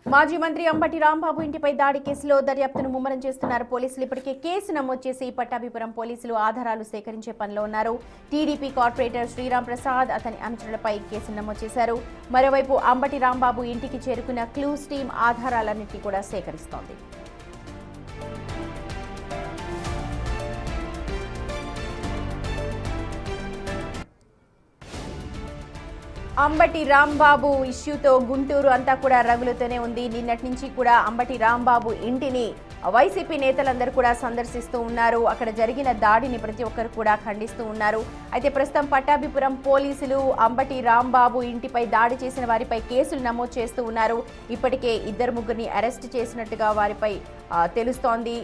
మాజీ మంత్రి అంబటి రాంబాబు ఇంటిపై దాడి కేసులో దర్యాప్తును ముమ్మరం చేస్తున్నారు పోలీసులు. ఇప్పటికే కేసు నమోదు చేసి పట్టాభిపురం పోలీసులు ఆధారాలు సేకరించే పనిలో ఉన్నారు. టీడీపీ కార్పొరేటర్ శ్రీరామ్ ప్రసాద్ అతని అనుచరులపై కేసు నమోదు చేశారు. మరోవైపు అంబటి రాంబాబు ఇంటికి చేరుకున్న క్లూస్ టీం ఆధారాలన్నింటినీ కూడా సేకరిస్తోంది. అంబటి రాంబాబు ఇష్యూతో గుంటూరు అంతా కూడా రగులుతూనే ఉంది. నిన్నటి నుంచి కూడా అంబటి రాంబాబు ఇంటిని వైసీపీ నేతలందరూ కూడా సందర్శిస్తూ ఉన్నారు. అక్కడ జరిగిన దాడిని ప్రతి ఒక్కరు కూడా ఖండిస్తూ ఉన్నారు. అయితే ప్రస్తుతం పట్టాభిపురం పోలీసులు అంబటి రాంబాబు ఇంటిపై దాడి చేసిన వారిపై కేసులు నమోదు చేస్తూ ఉన్నారు. ఇప్పటికే 2-3 అరెస్ట్ చేసినట్టుగా వారిపై తెలుస్తోంది.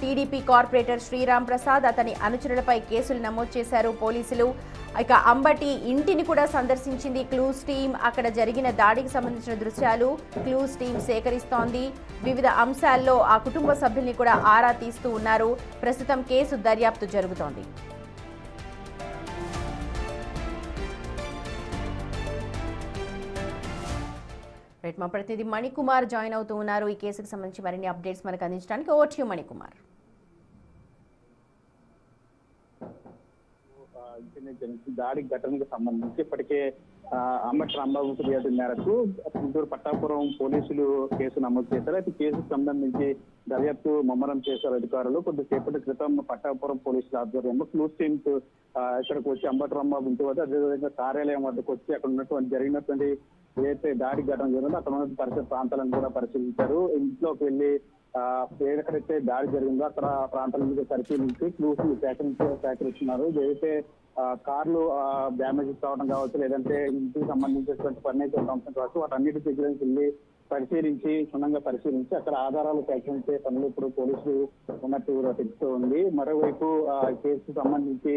టీడీపీ కార్పొరేటర్ శ్రీరామ్ ప్రసాద్ అతని అనుచరులపై కేసులు నమోదు చేశారు పోలీసులు. ఇక అంబటి ఇంటిని కూడా సందర్శించింది క్లూస్ టీం. అక్కడ జరిగిన దాడికి సంబంధించిన దృశ్యాలు క్లూస్ టీం సేకరిస్తోంది. వివిధ అంశాల్లో ఆ కుటుంబ సభ్యుల్ని కూడా ఆరా తీస్తూ ఉన్నారు. ప్రస్తుతం కేసు దర్యాప్తు జరుగుతోంది. మా ప్రతినిధి మణికుమార్ జాయిన్ అవుతూ ఉన్నారు. ఈ కేసుకు సంబంధించి మరిన్ని అప్డేట్స్ మనకు అందించడానికి ఓవర్ టు యు మణికుమార్. దాడి ఘటనకు సంబంధించి ఇప్పటికే అంబటి రాంబాబు ఫిర్యాదు మేరకు గుంటూరు పట్టాపురం పోలీసులు కేసు నమోదు చేశారు. అయితే కేసుకు సంబంధించి దర్యాప్తు ముమ్మరం చేశారు అధికారులు. కొద్దిసేపటి క్రితం పట్టాపురం పోలీసుల ఆధ్వర్యంలో క్లూస్ టీమ్స్ ఇక్కడికి వచ్చి అంబటి రాంబాబు ఇంటి వద్ద అదేవిధంగా కార్యాలయం వద్దకు వచ్చి అక్కడ ఉన్నటువంటి జరిగినటువంటి ఏదైతే దాడి ఘటన జరిగిందో అక్కడ ఉన్న పరిసర ప్రాంతాలను కూడా పరిశీలించారు. ఇంట్లోకి వెళ్లి ఎక్కడైతే దాడి జరిగిందో అక్కడ ప్రాంతాలను పరిశీలించి క్లూస్ సేకరిస్తున్నారు. ఏదైతే కార్లు డ్యామేజ్ కావడం కావచ్చు, లేదంటే ఇంటికి సంబంధించినటువంటి ఫర్నిచర్ అంశం కావచ్చు, వాటన్నిటి దగ్గరికి వెళ్ళి పరిశీలించి క్షుణ్ణంగా పరిశీలించి అక్కడ ఆధారాలు సేకరించే పనులు ఇప్పుడు పోలీసులు ఉన్నట్టు తెలుస్తూ ఉంది. మరోవైపు కేసుకు సంబంధించి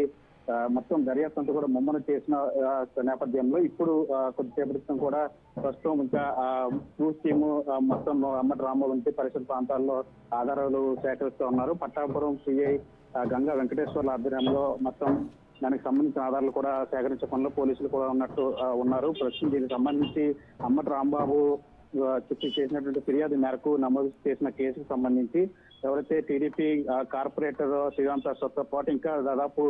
మొత్తం దర్యాప్తు అంతా కూడా ముమ్మరం చేసిన నేపథ్యంలో ఇప్పుడు కొద్దిసేపటి క్రితం కూడా ప్రస్తుతం ఇంకా క్లూస్ టీము మొత్తం అంబటి రాంబాబు ఇంటి పరిసర ప్రాంతాల్లో ఆధారాలు సేకరిస్తూ ఉన్నారు. పట్టాపురం సిఐ గంగా వెంకటేశ్వర్ల ఆధ్వర్యంలో మొత్తం దానికి సంబంధించిన ఆధారాలు కూడా సేకరించే పనిలో పోలీసులు కూడా ఉన్నారు. ప్రస్తుతం దీనికి సంబంధించి అంబటి రాంబాబు చేసినటువంటి ఫిర్యాదు మేరకు నమోదు చేసిన కేసుకు సంబంధించి ఎవరైతే టీడీపీ కార్పొరేటర్ శ్రీరామ్ ప్రసాద్తో పాటు ఇంకా దాదాపు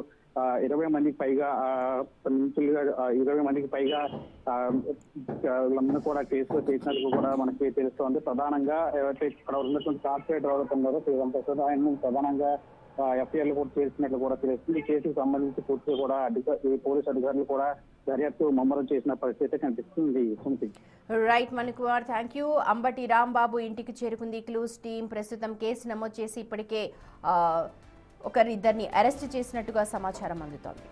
20 మందికి పైగా 20 మందికి పైగా కూడా కేసులో చేసినట్టు కూడా మనకి తెలుస్తోంది. ప్రధానంగా ఎవరైతే ఇక్కడ ఉన్నటువంటి కార్పొరేటర్ ఎవరైతే ఉన్నారో శ్రీరామ్ ప్రసాద్ ఆయన ప్రధానంగా ఎఫ్ఐఆర్లు కూడా చేసినట్లు కూడా తెలుస్తుంది. ఈ కేసుకు సంబంధించి పూర్తిగా కూడా పోలీసు అధికారులు కూడా దర్యాప్తు ముమ్మరం చేసిన పరిస్థితి కనిపిస్తుంది. Right Manikumar, thank you. Ambati Rambabu ఇంటికి చేరుకుంది క్లూస్ టీం. ప్రస్తుతం కేసు నమోదు చేసి ఇప్పటికే 1-2 అరెస్ట్ చేసినట్టుగా సమాచారం అందుతోంది.